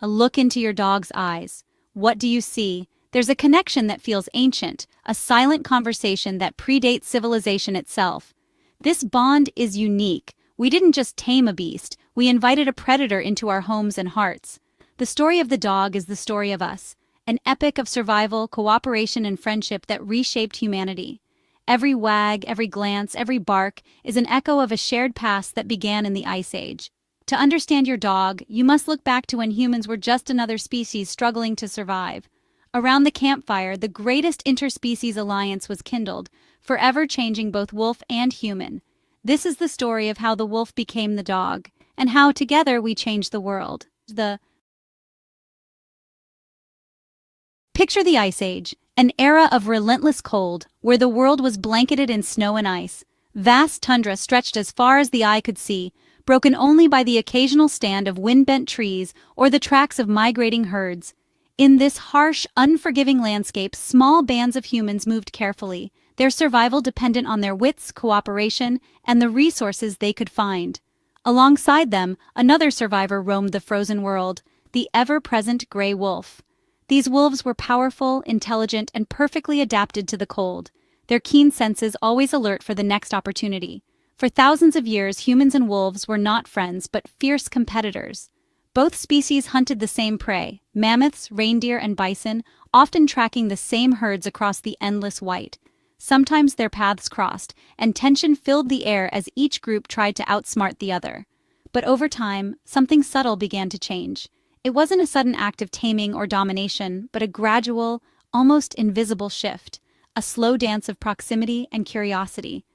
A look into your dog's eyes. What do you see? There's a connection that feels ancient, a silent conversation that predates civilization itself. This bond is unique. We didn't just tame a beast, we invited a predator into our homes and hearts. The story of the dog is the story of us, an epic of survival, cooperation, and friendship that reshaped humanity. Every wag, every glance, every bark is an echo of a shared past that began in the Ice Age. To understand your dog, you must look back to when humans were just another species struggling to survive. Around the campfire, the greatest interspecies alliance was kindled, forever changing both wolf and human. This is the story of how the wolf became the dog, and how together we changed the world. Picture the Ice Age, an era of relentless cold, where the world was blanketed in snow and ice. Vast tundra stretched as far as the eye could see, broken only by the occasional stand of wind-bent trees or the tracks of migrating herds. In this harsh, unforgiving landscape, small bands of humans moved carefully, their survival dependent on their wits, cooperation, and the resources they could find. Alongside them, another survivor roamed the frozen world, the ever-present gray wolf. These wolves were powerful, intelligent, and perfectly adapted to the cold, their keen senses always alert for the next opportunity. For thousands of years, humans and wolves were not friends but fierce competitors. Both species hunted the same prey, mammoths, reindeer, and bison, often tracking the same herds across the endless white. Sometimes their paths crossed, and tension filled the air as each group tried to outsmart the other. But over time, something subtle began to change. It wasn't a sudden act of taming or domination, but a gradual, almost invisible shift, a slow dance of proximity and curiosity.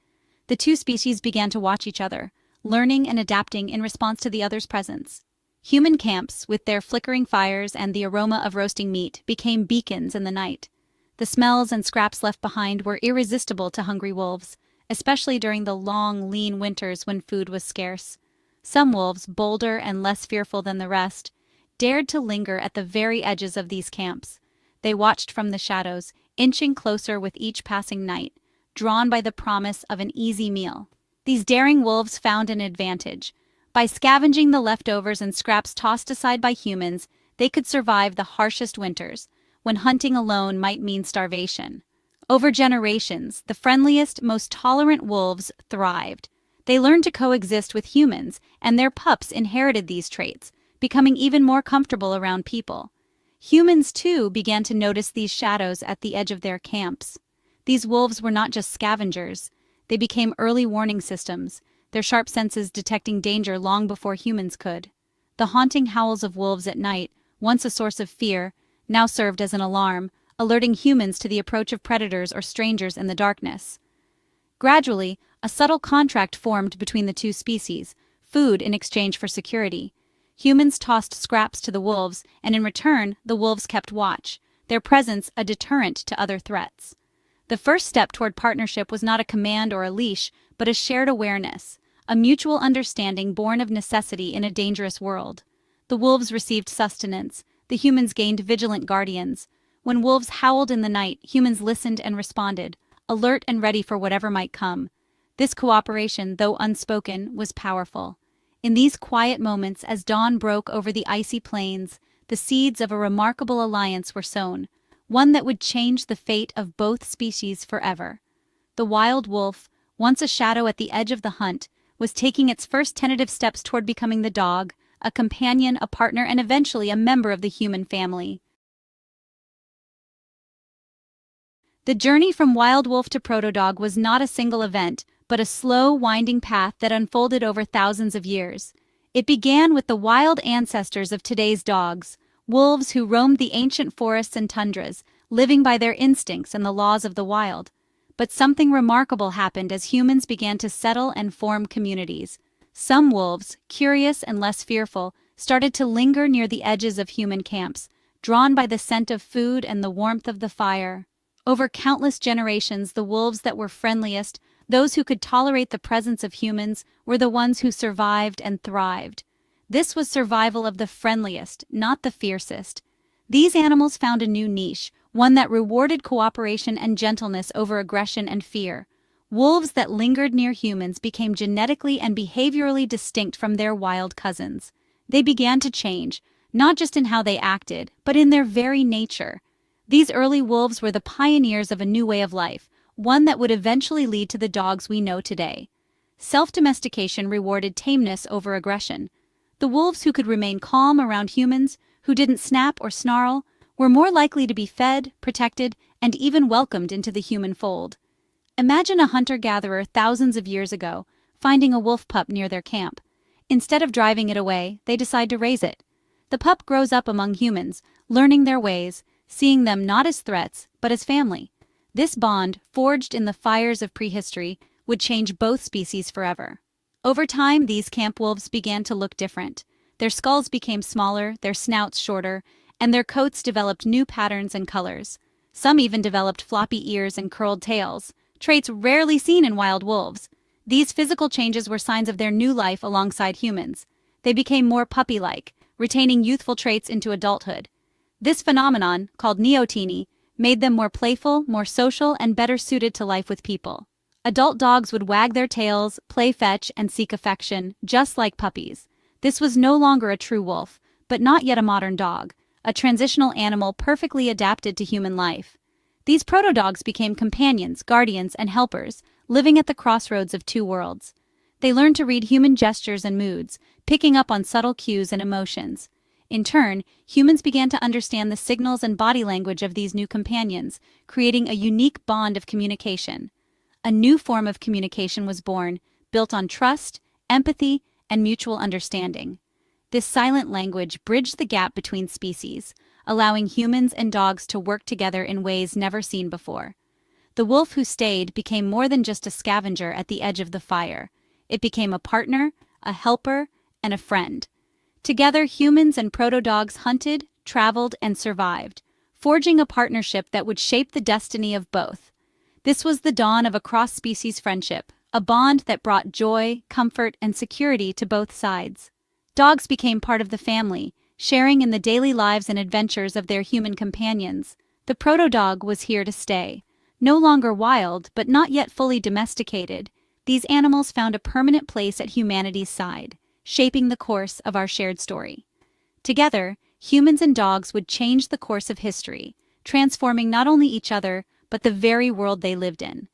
The two species began to watch each other, learning and adapting in response to the other's presence. Human camps, with their flickering fires and the aroma of roasting meat, became beacons in the night. The smells and scraps left behind were irresistible to hungry wolves, especially during the long, lean winters when food was scarce. Some wolves, bolder and less fearful than the rest, dared to linger at the very edges of these camps. They watched from the shadows, inching closer with each passing night, drawn by the promise of an easy meal. These daring wolves found an advantage. By scavenging the leftovers and scraps tossed aside by humans, they could survive the harshest winters, when hunting alone might mean starvation. Over generations, the friendliest, most tolerant wolves thrived. They learned to coexist with humans, and their pups inherited these traits, becoming even more comfortable around people. Humans, too, began to notice these shadows at the edge of their camps. These wolves were not just scavengers. They became early warning systems, their sharp senses detecting danger long before humans could. The haunting howls of wolves at night, once a source of fear, now served as an alarm, alerting humans to the approach of predators or strangers in the darkness. Gradually, a subtle contract formed between the two species, food in exchange for security. Humans tossed scraps to the wolves, and in return, the wolves kept watch, their presence a deterrent to other threats. The first step toward partnership was not a command or a leash, but a shared awareness, a mutual understanding born of necessity in a dangerous world. The wolves received sustenance, the humans gained vigilant guardians. When wolves howled in the night, humans listened and responded, alert and ready for whatever might come. This cooperation, though unspoken, was powerful. In these quiet moments, as dawn broke over the icy plains, the seeds of a remarkable alliance were sown, one that would change the fate of both species forever. The wild wolf, once a shadow at the edge of the hunt, was taking its first tentative steps toward becoming the dog, a companion, a partner, and eventually a member of the human family. The journey from wild wolf to protodog was not a single event, but a slow, winding path that unfolded over thousands of years. It began with the wild ancestors of today's dogs, wolves who roamed the ancient forests and tundras, living by their instincts and the laws of the wild. But something remarkable happened as humans began to settle and form communities. Some wolves, curious and less fearful, started to linger near the edges of human camps, drawn by the scent of food and the warmth of the fire. Over countless generations, the wolves that were friendliest, those who could tolerate the presence of humans, were the ones who survived and thrived. This was survival of the friendliest, not the fiercest. These animals found a new niche, one that rewarded cooperation and gentleness over aggression and fear. Wolves that lingered near humans became genetically and behaviorally distinct from their wild cousins. They began to change, not just in how they acted, but in their very nature. These early wolves were the pioneers of a new way of life, one that would eventually lead to the dogs we know today. Self-domestication rewarded tameness over aggression. The wolves who could remain calm around humans, who didn't snap or snarl, were more likely to be fed, protected, and even welcomed into the human fold. Imagine a hunter-gatherer thousands of years ago, finding a wolf pup near their camp. Instead of driving it away, they decide to raise it. The pup grows up among humans, learning their ways, seeing them not as threats, but as family. This bond, forged in the fires of prehistory, would change both species forever. Over time, these camp wolves began to look different. Their skulls became smaller, their snouts shorter, and their coats developed new patterns and colors. Some even developed floppy ears and curled tails, traits rarely seen in wild wolves. These physical changes were signs of their new life alongside humans. They became more puppy-like, retaining youthful traits into adulthood. This phenomenon, called neoteny, made them more playful, more social, and better suited to life with people. Adult dogs would wag their tails, play fetch, and seek affection, just like puppies. This was no longer a true wolf, but not yet a modern dog, a transitional animal perfectly adapted to human life. These proto-dogs became companions, guardians, and helpers, living at the crossroads of two worlds. They learned to read human gestures and moods, picking up on subtle cues and emotions. In turn, humans began to understand the signals and body language of these new companions, creating a unique bond of communication. A new form of communication was born, built on trust, empathy, and mutual understanding. This silent language bridged the gap between species, allowing humans and dogs to work together in ways never seen before. The wolf who stayed became more than just a scavenger at the edge of the fire. It became a partner, a helper, and a friend. Together, humans and proto-dogs hunted, traveled, and survived, forging a partnership that would shape the destiny of both. This was the dawn of a cross-species friendship, a bond that brought joy, comfort, and security to both sides. Dogs became part of the family, sharing in the daily lives and adventures of their human companions. The proto-dog was here to stay. No longer wild, but not yet fully domesticated, these animals found a permanent place at humanity's side, shaping the course of our shared story. Together, humans and dogs would change the course of history, transforming not only each other, but the very world they lived in.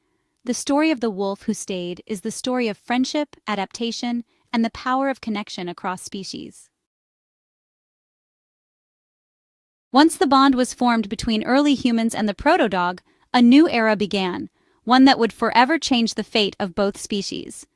The story of the wolf who stayed is the story of friendship, adaptation, and the power of connection across species. Once the bond was formed between early humans and the proto-dog, a new era began, one that would forever change the fate of both species.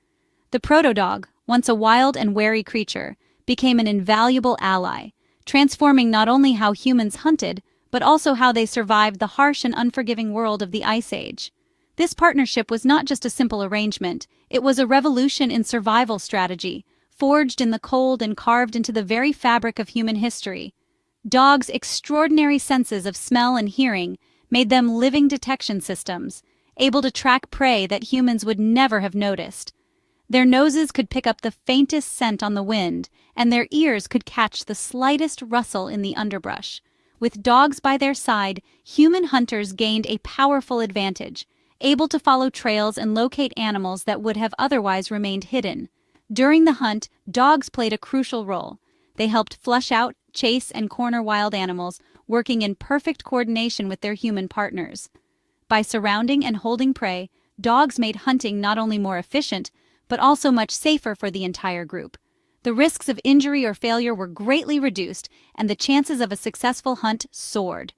The proto-dog, once a wild and wary creature, became an invaluable ally, transforming not only how humans hunted, but also how they survived the harsh and unforgiving world of the Ice Age. This partnership was not just a simple arrangement, it was a revolution in survival strategy, forged in the cold and carved into the very fabric of human history. Dogs' extraordinary senses of smell and hearing made them living detection systems, able to track prey that humans would never have noticed. Their noses could pick up the faintest scent on the wind, and their ears could catch the slightest rustle in the underbrush. With dogs by their side, human hunters gained a powerful advantage, able to follow trails and locate animals that would have otherwise remained hidden. During the hunt, dogs played a crucial role. They helped flush out, chase, and corner wild animals, working in perfect coordination with their human partners. By surrounding and holding prey, dogs made hunting not only more efficient, but also much safer for the entire group. The risks of injury or failure were greatly reduced, and the chances of a successful hunt soared.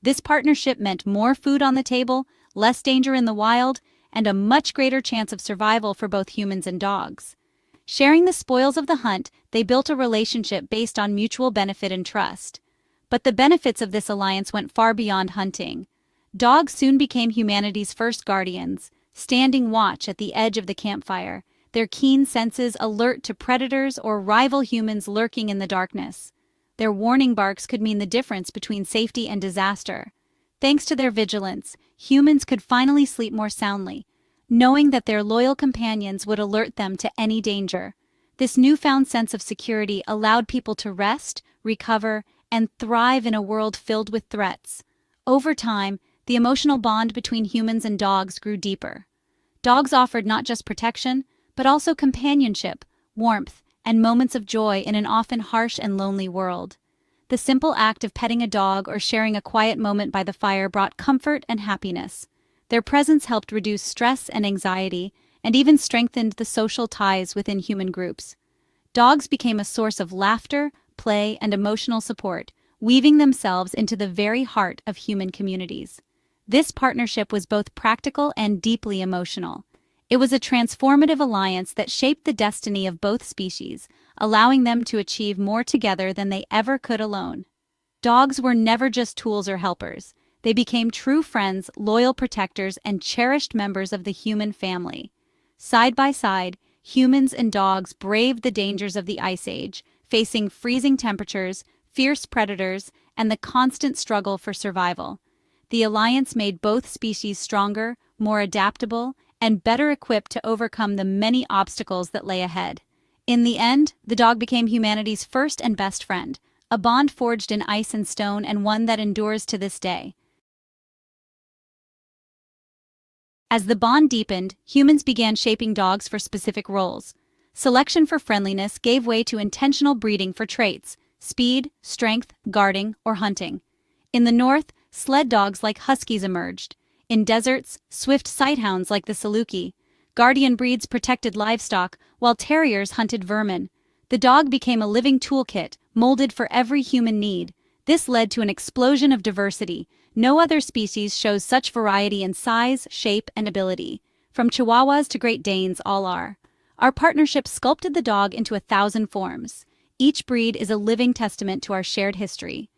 This partnership meant more food on the table, less danger in the wild, and a much greater chance of survival for both humans and dogs. Sharing the spoils of the hunt, they built a relationship based on mutual benefit and trust. But the benefits of this alliance went far beyond hunting. Dogs soon became humanity's first guardians, standing watch at the edge of the campfire, their keen senses alert to predators or rival humans lurking in the darkness. Their warning barks could mean the difference between safety and disaster. Thanks to their vigilance, humans could finally sleep more soundly, knowing that their loyal companions would alert them to any danger. This newfound sense of security allowed people to rest, recover, and thrive in a world filled with threats. Over time, the emotional bond between humans and dogs grew deeper. Dogs offered not just protection, but also companionship, warmth, and moments of joy in an often harsh and lonely world. The simple act of petting a dog or sharing a quiet moment by the fire brought comfort and happiness. Their presence helped reduce stress and anxiety, and even strengthened the social ties within human groups. Dogs became a source of laughter, play, and emotional support, weaving themselves into the very heart of human communities. This partnership was both practical and deeply emotional. It was a transformative alliance that shaped the destiny of both species, allowing them to achieve more together than they ever could alone. Dogs were never just tools or helpers. They became true friends, loyal protectors, and cherished members of the human family. Side by side, humans and dogs braved the dangers of the Ice Age, facing freezing temperatures, fierce predators, and the constant struggle for survival. The alliance made both species stronger, more adaptable, and better equipped to overcome the many obstacles that lay ahead. In the end, the dog became humanity's first and best friend, a bond forged in ice and stone and one that endures to this day. As the bond deepened, humans began shaping dogs for specific roles. Selection for friendliness gave way to intentional breeding for traits: speed, strength, guarding, or hunting. In the north, sled dogs like huskies emerged. In deserts, swift sighthounds like the Saluki. Guardian breeds protected livestock, while terriers hunted vermin. The dog became a living toolkit, molded for every human need. This led to an explosion of diversity. No other species shows such variety in size, shape, and ability. From Chihuahuas to Great Danes, all are. Our partnership sculpted the dog into 1,000 forms. Each breed is a living testament to our shared history.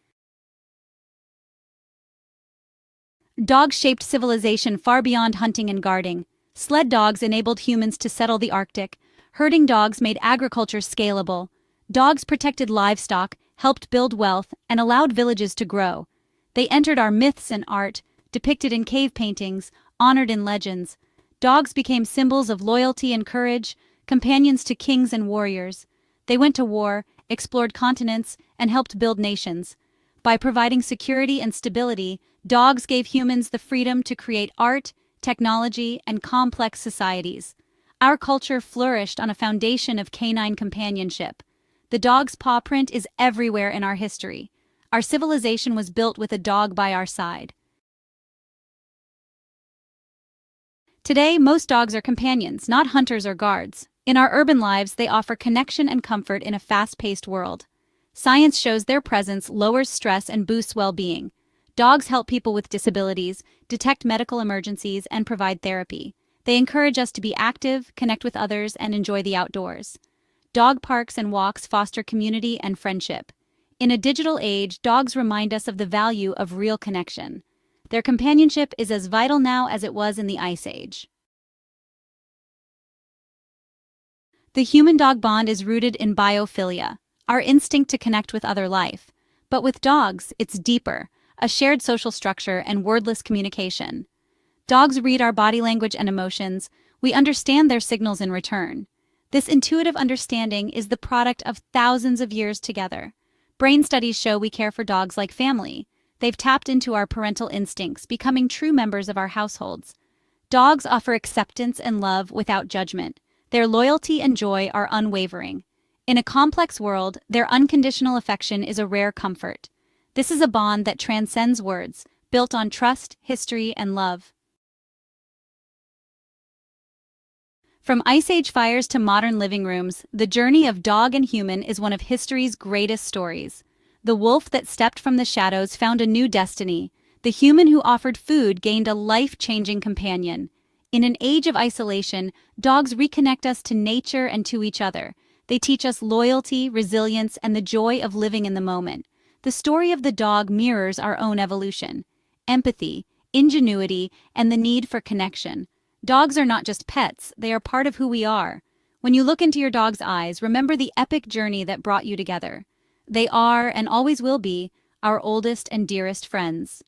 Dogs shaped civilization far beyond hunting and guarding. Sled dogs enabled humans to settle the Arctic. Herding dogs made agriculture scalable. Dogs protected livestock, helped build wealth, and allowed villages to grow. They entered our myths and art, depicted in cave paintings, honored in legends. Dogs became symbols of loyalty and courage, companions to kings and warriors. They went to war, explored continents, and helped build nations. By providing security and stability, dogs gave humans the freedom to create art, technology, and complex societies. Our culture flourished on a foundation of canine companionship. The dog's paw print is everywhere in our history. Our civilization was built with a dog by our side. Today, most dogs are companions, not hunters or guards. In our urban lives, they offer connection and comfort in a fast-paced world. Science shows their presence lowers stress and boosts well-being. Dogs help people with disabilities, detect medical emergencies, and provide therapy. They encourage us to be active, connect with others, and enjoy the outdoors. Dog parks and walks foster community and friendship. In a digital age, dogs remind us of the value of real connection. Their companionship is as vital now as it was in the Ice Age. The human-dog bond is rooted in biophilia, our instinct to connect with other life. But with dogs, it's deeper, a shared social structure and wordless communication. Dogs read our body language and emotions. We understand their signals in return. This intuitive understanding is the product of thousands of years together. Brain studies show we care for dogs like family. They've tapped into our parental instincts, becoming true members of our households. Dogs offer acceptance and love without judgment. Their loyalty and joy are unwavering. In a complex world, their unconditional affection is a rare comfort. This is a bond that transcends words, built on trust, history, and love. From Ice Age fires to modern living rooms, the journey of dog and human is one of history's greatest stories. The wolf that stepped from the shadows found a new destiny. The human who offered food gained a life-changing companion. In an age of isolation, dogs reconnect us to nature and to each other. They teach us loyalty, resilience, and the joy of living in the moment. The story of the dog mirrors our own evolution. Empathy, ingenuity, and the need for connection. Dogs are not just pets, they are part of who we are. When you look into your dog's eyes, remember the epic journey that brought you together. They are, and always will be, our oldest and dearest friends.